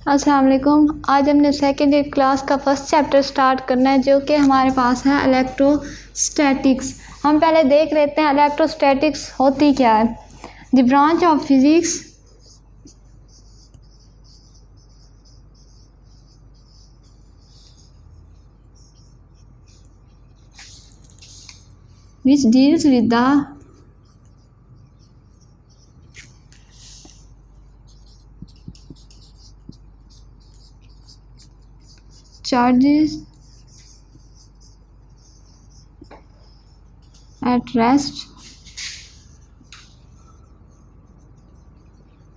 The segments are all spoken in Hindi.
अस्सलाम वालेकुम। आज हमने सेकेंड ईयर क्लास का फर्स्ट चैप्टर स्टार्ट करना है जो कि हमारे पास है इलेक्ट्रोस्टैटिक्स। हम पहले देख लेते हैं इलेक्ट्रोस्टैटिक्स होती क्या है। The branch of physics which deals with the charges at rest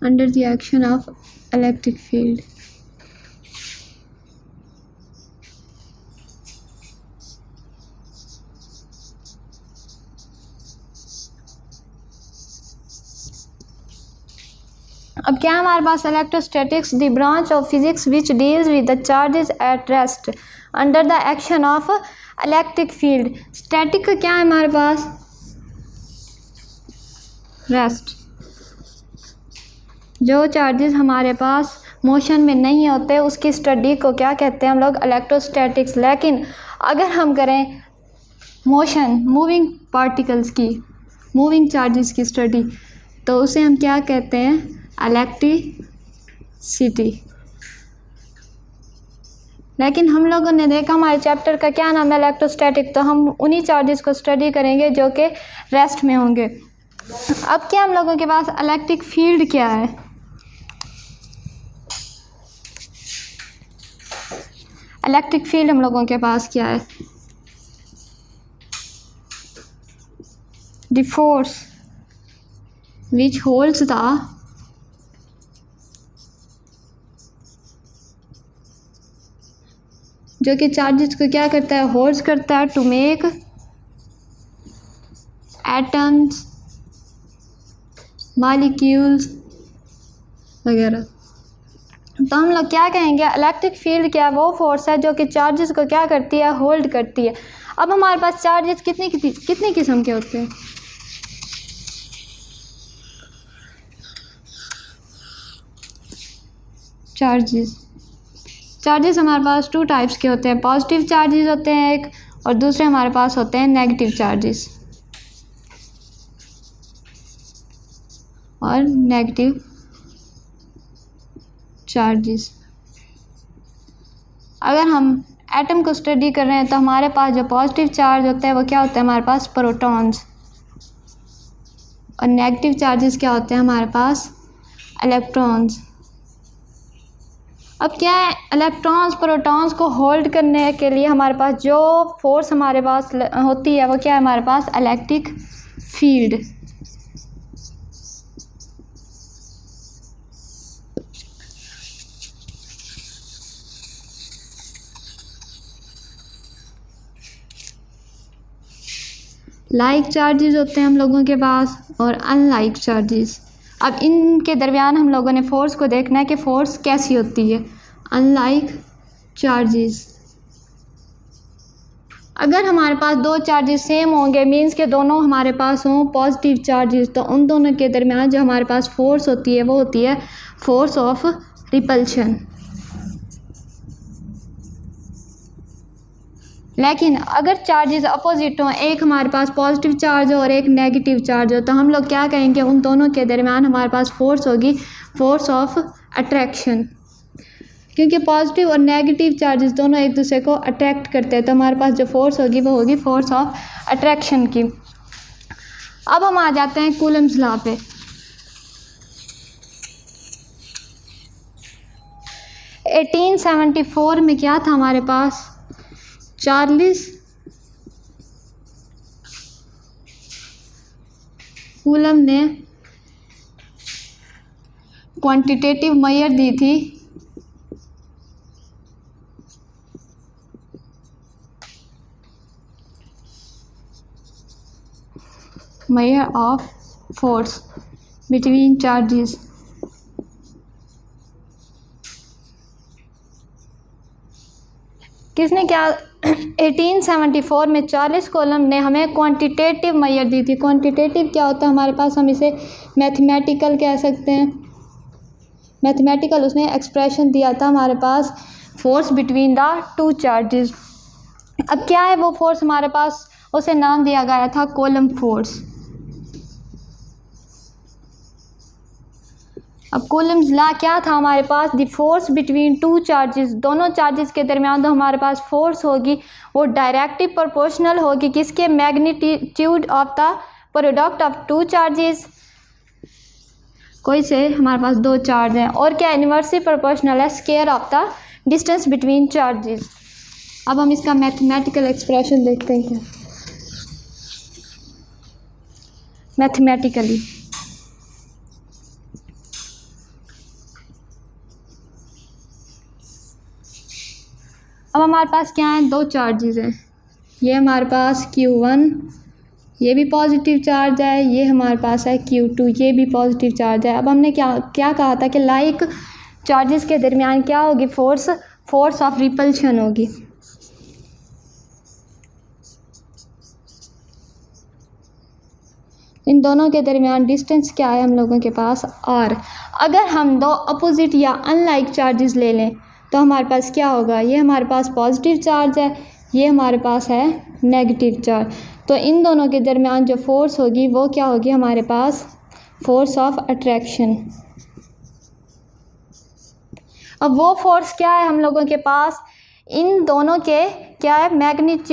under the action of electric field. अब क्या हमारे पास electrostatics the branch of physics which deals with the charges at rest under the action of electric field. Static का क्या है हमारे पास? रेस्ट। जो चार्जेस हमारे पास मोशन में नहीं होते उसकी स्टडी को क्या कहते हैं हम लोग? इलेक्ट्रोस्टैटिक्स। लेकिन अगर हम करें मोशन मूविंग पार्टिकल्स की, मूविंग चार्जेस की स्टडी, तो उसे हम क्या कहते हैं? इलेक्ट्रिसिटी। लेकिन हम लोगों ने देखा हमारे चैप्टर का क्या नाम है? इलेक्ट्रोस्टैटिक। तो हम उन्हीं चार्जेस को स्टडी करेंगे जो कि रेस्ट में होंगे। अब क्या हम लोगों के पास इलेक्ट्रिक फील्ड क्या है? इलेक्ट्रिक फील्ड हम लोगों के पास क्या है? The force which holds the जो कि चार्जेस को क्या करता है? होल्ड्स करता है टू मेक एटम्स, मॉलिक्यूल्स वगैरह। तो हम लोग क्या कहेंगे? इलेक्ट्रिक फील्ड क्या है? वो फोर्स है जो कि चार्जेस को क्या करती है? होल्ड करती है। अब हमारे पास चार्जेस कितनी किस्म के होते हैं? चार्जेस हमारे पास टू टाइप्स के होते हैं। पॉजिटिव चार्जेस होते हैं एक, और दूसरे हमारे पास होते हैं नेगेटिव चार्जेस। और नेगेटिव चार्जेस, अगर हम एटम को स्टडी कर रहे हैं तो हमारे पास जो पॉजिटिव चार्ज होता है वो क्या होता है? हमारे पास प्रोटॉन्स। और नेगेटिव चार्जेस क्या होते हैं? हमारे पास इलेक्ट्रॉन्स। अब क्या है? इलेक्ट्रॉन्स प्रोटॉन्स को होल्ड करने के लिए हमारे पास जो फोर्स हमारे पास होती है वो क्या है? हमारे पास इलेक्ट्रिक फील्ड। लाइक चार्जेस होते हैं हम लोगों के पास और अनलाइक चार्जेस। अब इनके दरमियान हम लोगों ने फोर्स को देखना है कि फोर्स कैसी होती है। अनलाइक चार्जेस, अगर हमारे पास दो चार्जेस सेम होंगे, मींस के दोनों हमारे पास हों पॉजिटिव चार्जेस, तो उन दोनों के दरमियान जो हमारे पास फोर्स होती है वो होती है फोर्स ऑफ रिपल्शन। लेकिन अगर चार्जेस अपोजिट हों, एक हमारे पास पॉजिटिव चार्ज हो और एक नेगेटिव चार्ज हो, तो हम लोग क्या कहेंगे? उन दोनों के दरमियान हमारे पास फोर्स होगी फोर्स ऑफ अट्रैक्शन। क्योंकि पॉजिटिव और नेगेटिव चार्जेस दोनों एक दूसरे को अट्रैक्ट करते हैं, तो हमारे पास जो फोर्स होगी वो होगी फोर्स ऑफ अट्रैक्शन की। अब हम आ जाते हैं कूलम्स लॉ पे। एटीन 1874 में क्या था हमारे पास? चार्ल्स कूलम ने क्वांटिटेटिव मेजर दी थी measure of force between charges. किसने क्या? 1874 में चार्ल्स कूलम ने हमें क्वांटिटेटिव मेजर दी थी। क्वांटिटेटिव क्या होता है हमारे पास? हम इसे मैथमेटिकल कह सकते हैं। मैथमेटिकल उसने एक्सप्रेशन दिया था हमारे पास force between the two charges. अब क्या है वो फोर्स हमारे पास, उसे नाम दिया गया था कूलम्ब फोर्स। अब कूलम्ब्स लॉ क्या था हमारे पास, the force between two charges, दोनों चार्जेस के दरमियान जो हमारे पास फोर्स होगी वो डायरेक्टली प्रोपोर्शनल होगी किसके, magnitude of the product of two charges. कोई से हमारे पास दो चार्ज हैं, और क्या इन्वर्सली प्रोपोर्शनल है square of the distance between charges. अब हम इसका मैथमेटिकल एक्सप्रेशन देखते हैं क्या मैथमेटिकली। अब हमारे पास क्या है, दो चार्जेस हैं, ये हमारे पास Q1, ये भी पॉजिटिव चार्ज है, ये हमारे पास है Q2, ये भी पॉजिटिव चार्ज है। अब हमने क्या कहा था कि लाइक चार्जेस के दरमियान क्या होगी, फोर्स ऑफ रिपल्शन होगी। इन दोनों के दरमियान डिस्टेंस क्या है हम लोगों के पास, R। अगर हम दो अपोजिट या अनलाइक चार्जेस ले लें तो हमारे पास क्या होगा, ये हमारे पास पॉजिटिव चार्ज है, ये हमारे पास है नेगेटिव चार्ज। तो इन दोनों के दरमियान जो फोर्स होगी वो क्या होगी हमारे पास, फोर्स ऑफ अट्रैक्शन। अब वो फोर्स क्या है हम लोगों के पास, इन दोनों के क्या है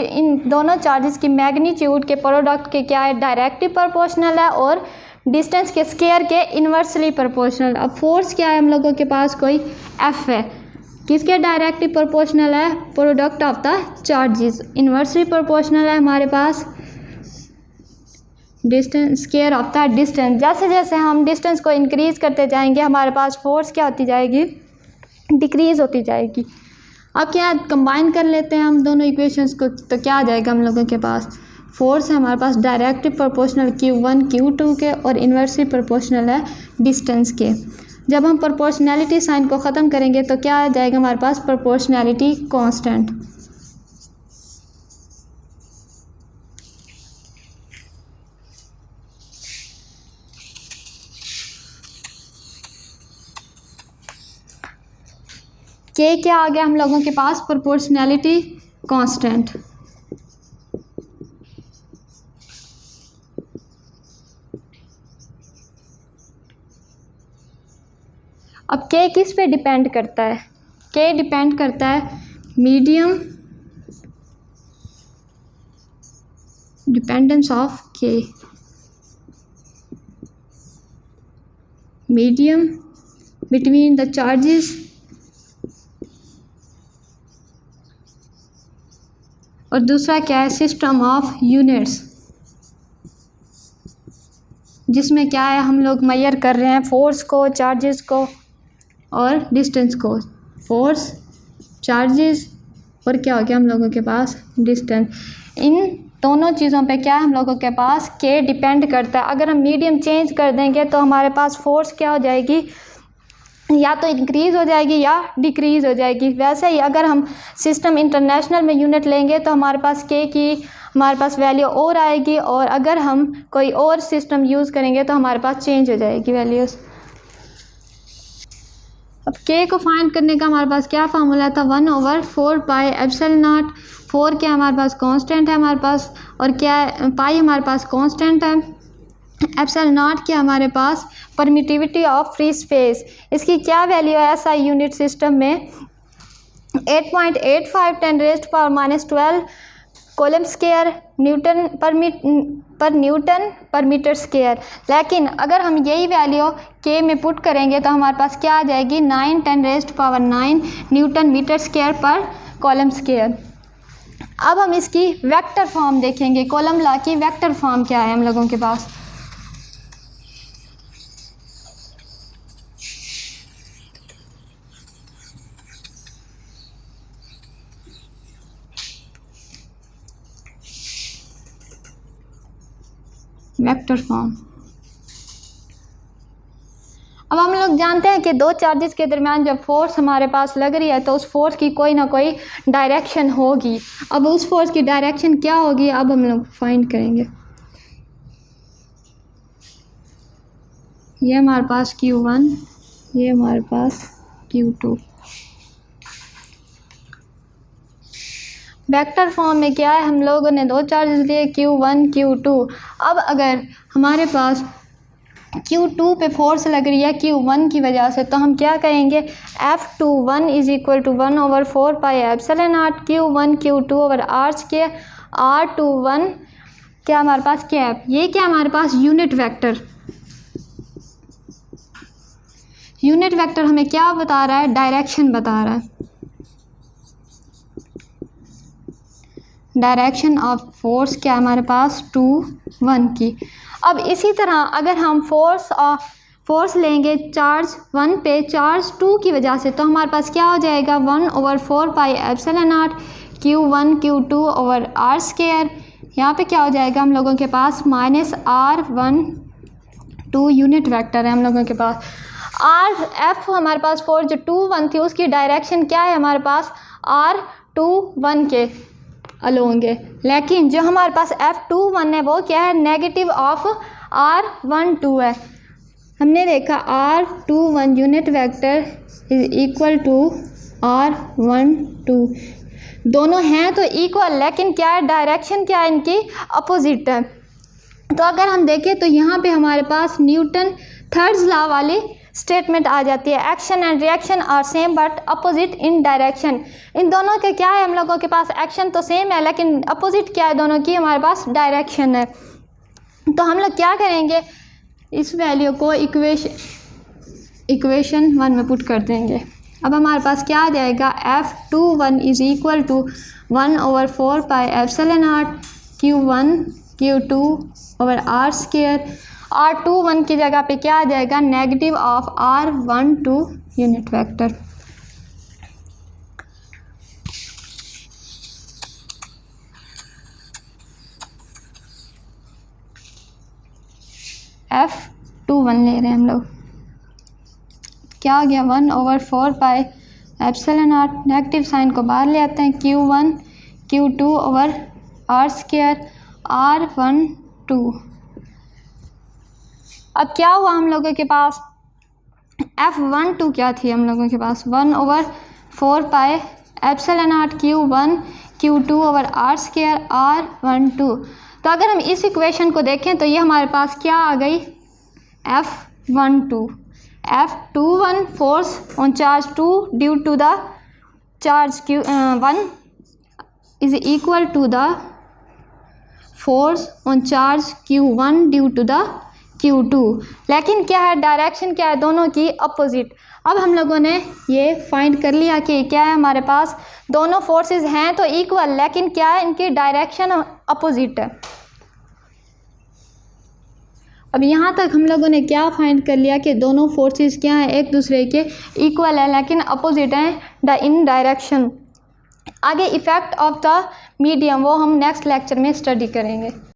इन दोनों चार्जेस की मैग्नीट्यूड के प्रोडक्ट के क्या है डायरेक्टली प्रोपोर्शनल है और डिस्टेंस के स्क्वायर के इन्वर्सली प्रोपोर्शनल। अब फोर्स क्या है हम लोगों के पास, कोई F है, किसके डायरेक्टली प्रोपोर्शनल है, product of the charges. Inversely proportional है हमारे पास distance square of the distance. जैसे जैसे हम डिस्टेंस को इंक्रीज करते जाएंगे हमारे पास फोर्स क्या होती जाएगी, डिक्रीज होती जाएगी। अब क्या कंबाइन कर लेते हैं हम दोनों इक्वेशंस को, तो क्या आ जाएगा हम लोगों के पास, फोर्स है हमारे पास डायरेक्टली प्रोपोर्शनल Q1 Q2 के और इन्वर्सली प्रोपोर्शनल है डिस्टेंस के। जब हम प्रोपोर्शनैलिटी साइन को ख़त्म करेंगे तो क्या आ जाएगा हमारे पास, प्रोपोर्शनैलिटी कांस्टेंट। के क्या आ गया हम लोगों के पास, प्रोपोर्शनैलिटी कांस्टेंट। अब के किस पे डिपेंड करता है, के डिपेंड करता है मीडियम, डिपेंडेंस ऑफ के, मीडियम बिटवीन द चार्जेस और दूसरा क्या है सिस्टम ऑफ यूनिट्स, जिसमें क्या है हम लोग मेजर कर रहे हैं फोर्स को, चार्जेस को और डिस्टेंस को। फोर्स, चार्जेस और क्या हो गया हम लोगों के पास डिस्टेंस। इन दोनों चीज़ों पे क्या है हम लोगों के पास, के डिपेंड करता है। अगर हम मीडियम चेंज कर देंगे तो हमारे पास फोर्स क्या हो जाएगी, या तो इंक्रीज़ हो जाएगी या डिक्रीज़ हो जाएगी। वैसे ही अगर हम सिस्टम इंटरनेशनल में यूनिट लेंगे तो हमारे पास के की हमारे पास वैल्यू और आएगी, और अगर हम कोई और सिस्टम यूज़ करेंगे तो हमारे पास चेंज हो जाएगी वैल्यूज़। अब के को फाइंड करने का हमारे पास क्या फार्मूला था, 1/4 पाई एप्सिलॉन नॉट। 4 क्या हमारे पास कांस्टेंट है हमारे पास, और क्या है पाई हमारे पास कांस्टेंट है, एप्सिलॉन नॉट क्या हमारे पास परमिटिविटी ऑफ फ्री स्पेस। इसकी क्या वैल्यू है SI यूनिट सिस्टम में 8.85 10⁻⁻12 कूलम्ब स्क्वायर न्यूटन पर मीटर स्क्वायर। लेकिन अगर हम यही वैल्यू के में पुट करेंगे तो हमारे पास क्या आ जाएगी 9 10⁻9 न्यूटन मीटर स्क्वायर पर कूलम्ब स्क्वायर। अब हम इसकी वेक्टर फॉर्म देखेंगे, कूलम्ब लॉ की वेक्टर फॉर्म क्या है हम लोगों के पास। वेक्टर फॉर्म, अब हम लोग जानते हैं कि दो चार्जेस के दरमियान जब फोर्स हमारे पास लग रही है तो उस फोर्स की कोई ना कोई डायरेक्शन होगी। अब उस फोर्स की डायरेक्शन क्या होगी, अब हम लोग फाइंड करेंगे। ये हमारे पास Q1, ये हमारे पास Q2। वेक्टर फॉर्म में क्या है, हम लोगों ने दो चार्जेस लिए Q1 Q2। अब अगर हमारे पास Q2 पे फोर्स लग रही है Q1 की वजह से, तो हम क्या करेंगे, F21 is equal to 1/4 pi epsilon naught Q1 Q2 over R square R21 क्या हमारे पास कैप। ये क्या हमारे पास यूनिट वेक्टर, यूनिट वेक्टर हमें क्या बता रहा है, डायरेक्शन बता रहा है, डायरेक्शन ऑफ फोर्स क्या हमारे पास 2 1 की। अब इसी तरह अगर हम फोर्स लेंगे चार्ज 1 पे चार्ज 2 की वजह से, तो हमारे पास क्या हो जाएगा 1/4 pi epsilon naught Q1 Q2 over R square. यहाँ पे क्या हो जाएगा हम लोगों के पास -R12 यूनिट वेक्टर है हम लोगों के पास। F हमारे पास फोर्स जो 2 1 थी उसकी डायरेक्शन क्या है हमारे पास R21 के अलोंग है, लेकिन जो हमारे पास F21 है वो क्या है, नेगेटिव ऑफ R12 है। हमने देखा R21 unit vector is equal to R12, दोनों हैं तो इक्वल, लेकिन क्या है डायरेक्शन क्या है इनकी अपोजिट है। तो अगर हम देखें तो यहाँ पे हमारे पास न्यूटन थर्ड्स लॉ वाली स्टेटमेंट आ जाती है, action and reaction are same but opposite in direction. इन दोनों के क्या है, हम लोगों के पास एक्शन तो सेम है लेकिन अपोजिट क्या है दोनों की, हमारे पास डायरेक्शन है। तो हम लोग क्या करेंगे, इस वैल्यू को इक्वेशन 1 में पुट कर देंगे। अब हमारे पास क्या आ जाएगा, F21 is equal to 1/4 pi epsilon naught Q1 Q2 over R square. R21 की जगह पे क्या आ जाएगा, negative of R12 unit vector. F21 ले रहे हैं हम लोग, क्या आ गया 1/4 pi epsilon naught, negative sign को बाहर ले आते हैं, Q1 Q2 over R square R12। अब क्या हुआ हम लोगों के पास, F12 क्या थी हम लोगों के पास 1/4 pi epsilon naught Q1 Q2 over R square R12। तो अगर हम इस इक्वेशन को देखें तो ये हमारे पास क्या आ गई, F21 force on charge 2 due to the charge Q1 is equal to the force on charge Q1 due to the Q2, लेकिन क्या है डायरेक्शन क्या है दोनों की अपोजिट। अब हम लोगों ने ये फाइंड कर लिया कि क्या है हमारे पास दोनों फोर्सेस हैं तो इक्वल, लेकिन क्या है इनकी डायरेक्शन अपोजिट है। अब यहाँ तक हम लोगों ने क्या फाइंड कर लिया कि दोनों फोर्सेस क्या हैं, एक दूसरे के इक्वल है लेकिन अपोजिट हैं इन डायरेक्शन। आगे इफ़ेक्ट ऑफ द मीडियम वो हम नेक्स्ट लेक्चर में स्टडी करेंगे।